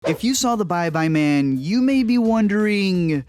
If you saw The Bye Bye Man, you may be wondering,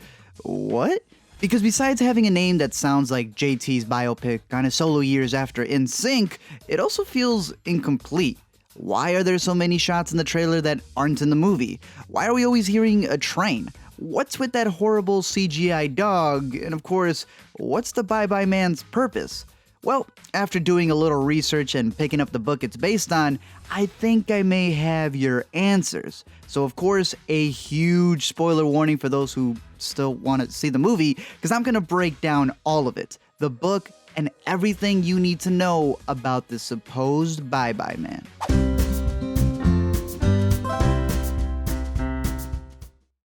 what? Because besides having a name that sounds like JT's biopic on his solo years after NSYNC, it also feels incomplete. Why are there so many shots in the trailer that aren't in the movie? Why are we always hearing a train? What's with that horrible CGI dog? And of course, what's the Bye Bye Man's purpose? Well, after doing a little research and picking up the book it's based on, I think I may have your answers. So of course, a huge spoiler warning for those who still want to see the movie, because I'm going to break down all of it, the book, and everything you need to know about the supposed Bye Bye Man.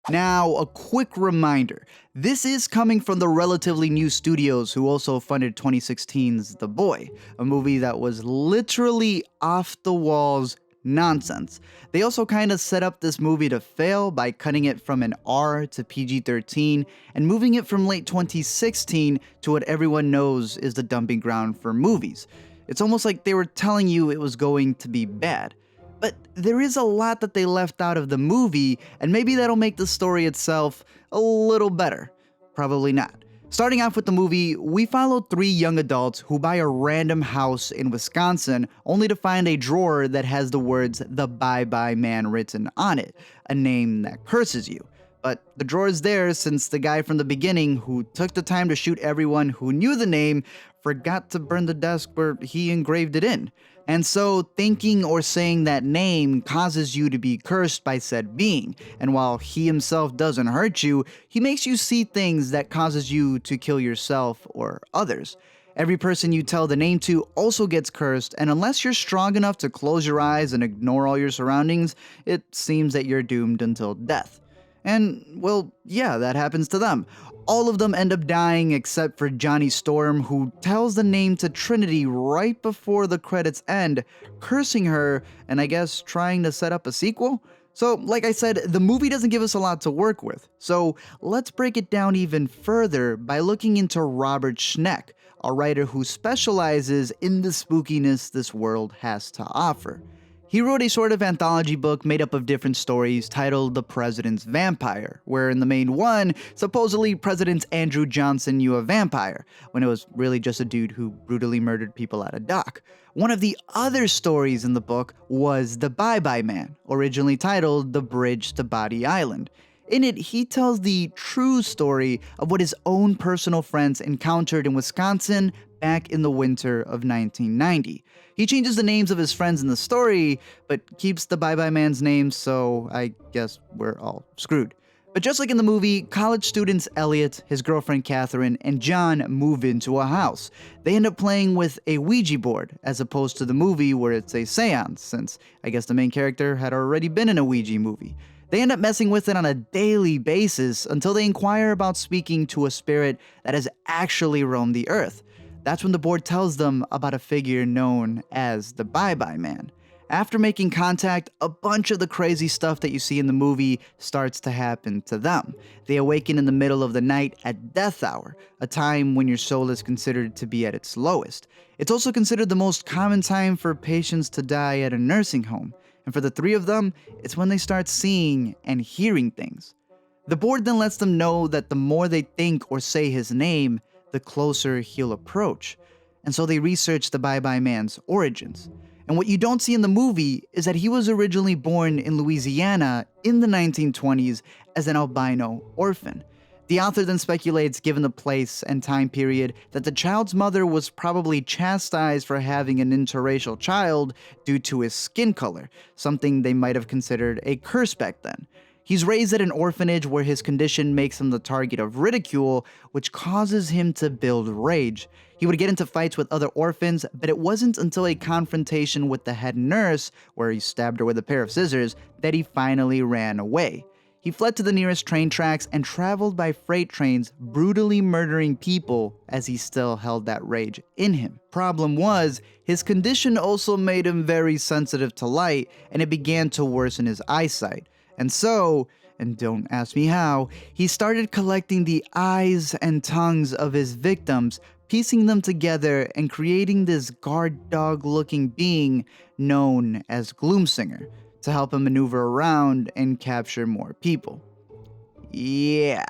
Now, a quick reminder, this is coming from the relatively new studios who also funded 2016's The Boy, a movie that was literally off the walls nonsense. They also kind of set up this movie to fail by cutting it from an R to PG-13 and moving it from late 2016 to what everyone knows is the dumping ground for movies. It's almost like they were telling you it was going to be bad. But there is a lot that they left out of the movie, and maybe that'll make the story itself a little better. Probably not. Starting off with the movie, we follow 3 young adults who buy a random house in Wisconsin only to find a drawer that has the words "The Bye Bye Man" written on it, a name that curses you. But the drawer is there since the guy from the beginning who took the time to shoot everyone who knew the name forgot to burn the desk where he engraved it in. And so thinking or saying that name causes you to be cursed by said being, and while he himself doesn't hurt you, he makes you see things that causes you to kill yourself or others. Every person you tell the name to also gets cursed, and unless you're strong enough to close your eyes and ignore all your surroundings, it seems that you're doomed until death. And, well, yeah, that happens to them. All of them end up dying except for Johnny Storm, who tells the name to Trinity right before the credits end, cursing her and I guess trying to set up a sequel? So, like I said, the movie doesn't give us a lot to work with. So, let's break it down even further by looking into Robert Schneck, a writer who specializes in the spookiness this world has to offer. He wrote a sort of anthology book made up of different stories titled The President's Vampire, where in the main one, supposedly President Andrew Johnson knew a vampire, when it was really just a dude who brutally murdered people at a dock. One of the other stories in the book was The Bye Bye Man, originally titled The Bridge to Body Island. In it, he tells the true story of what his own personal friends encountered in Wisconsin back in the winter of 1990. He changes the names of his friends in the story, but keeps the Bye Bye Man's name, so I guess we're all screwed. But just like in the movie, college students Elliot, his girlfriend Catherine, and John move into a house. They end up playing with a Ouija board, as opposed to the movie where it's a seance, since I guess the main character had already been in a Ouija movie. They end up messing with it on a daily basis until they inquire about speaking to a spirit that has actually roamed the earth. That's when the board tells them about a figure known as the Bye Bye Man. After making contact, a bunch of the crazy stuff that you see in the movie starts to happen to them. They awaken in the middle of the night at death hour, a time when your soul is considered to be at its lowest. It's also considered the most common time for patients to die at a nursing home. And for the 3 of them, it's when they start seeing and hearing things. The board then lets them know that the more they think or say his name, the closer he'll approach. And so they research the Bye Bye Man's origins. And what you don't see in the movie is that he was originally born in Louisiana in the 1920s as an albino orphan. The author then speculates, given the place and time period, that the child's mother was probably chastised for having an interracial child due to his skin color, something they might have considered a curse back then. He's raised at an orphanage where his condition makes him the target of ridicule, which causes him to build rage. He would get into fights with other orphans, but it wasn't until a confrontation with the head nurse, where he stabbed her with a pair of scissors, that he finally ran away. He fled to the nearest train tracks and traveled by freight trains, brutally murdering people as he still held that rage in him. Problem was, his condition also made him very sensitive to light, and it began to worsen his eyesight. And so, and don't ask me how, he started collecting the eyes and tongues of his victims, piecing them together and creating this guard dog looking being known as Gloomsinger. to help him maneuver around and capture more people. Yeah.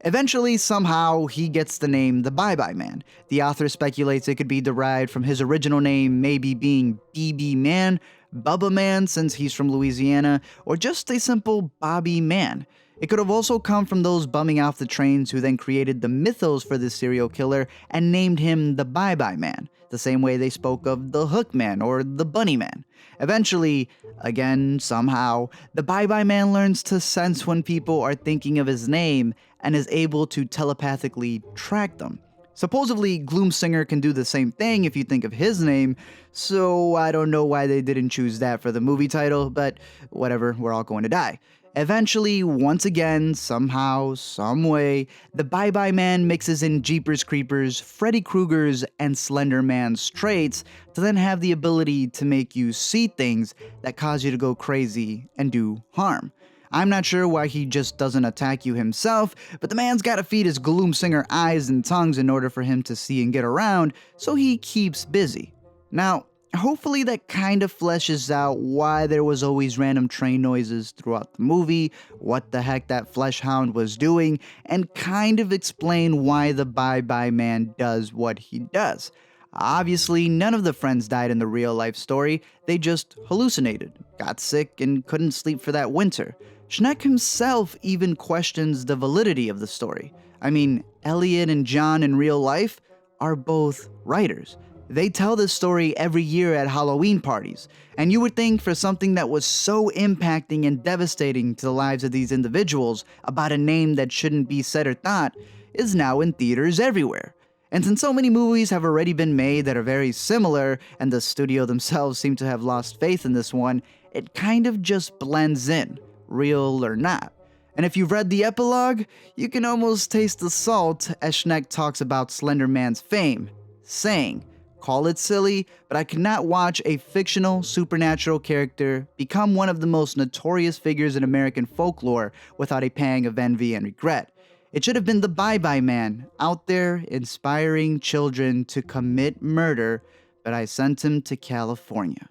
Eventually, somehow, he gets the name the Bye-Bye Man. The author speculates it could be derived from his original name maybe being BB Man, Bubba Man since he's from Louisiana, or just a simple Bobby Man. It could have also come from those bumming off the trains who then created the mythos for this serial killer and named him the Bye-Bye Man, the same way they spoke of the Hook Man or the Bunny Man. Eventually, again, somehow, the Bye-Bye Man learns to sense when people are thinking of his name and is able to telepathically track them. Supposedly, Gloomsinger can do the same thing if you think of his name, so I don't know why they didn't choose that for the movie title, but whatever, we're all going to die. Eventually, once again, somehow, someway, the Bye-Bye Man mixes in Jeepers Creepers, Freddy Krueger's, and Slender Man's traits to then have the ability to make you see things that cause you to go crazy and do harm. I'm not sure why he just doesn't attack you himself, but the man's gotta feed his Gloomsinger eyes and tongues in order for him to see and get around, so he keeps busy. Now, hopefully that kind of fleshes out why there was always random train noises throughout the movie, what the heck that flesh hound was doing, and kind of explain why the Bye-Bye Man does what he does. Obviously, none of the friends died in the real life story, they just hallucinated, got sick, and couldn't sleep for that winter. Schneck himself even questions the validity of the story. I mean, Elliot and John in real life are both writers. They tell this story every year at Halloween parties, and you would think for something that was so impacting and devastating to the lives of these individuals about a name that shouldn't be said or thought is now in theaters everywhere. And since so many movies have already been made that are very similar, and the studio themselves seem to have lost faith in this one, it kind of just blends in, real or not. And if you've read the epilogue, you can almost taste the salt as Schneck talks about Slender Man's fame, saying, "Call it silly, but I could not watch a fictional supernatural character become one of the most notorious figures in American folklore without a pang of envy and regret. It should have been the Bye-Bye Man, out there inspiring children to commit murder, but I sent him to California."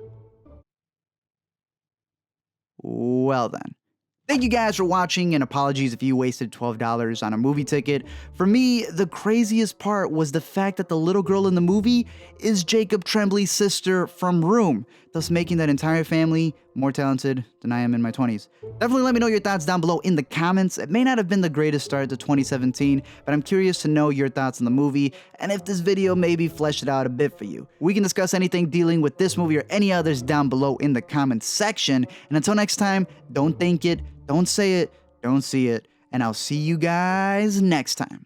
Well then. Thank you guys for watching, and apologies if you wasted $12 on a movie ticket. For me, the craziest part was the fact that the little girl in the movie is Jacob Tremblay's sister from Room, thus making that entire family more talented than I am in my 20s. Definitely let me know your thoughts down below in the comments. It may not have been the greatest start to 2017, but I'm curious to know your thoughts on the movie, and if this video maybe fleshed it out a bit for you. We can discuss anything dealing with this movie or any others down below in the comments section, and until next time, don't think it, don't say it, don't see it, and I'll see you guys next time.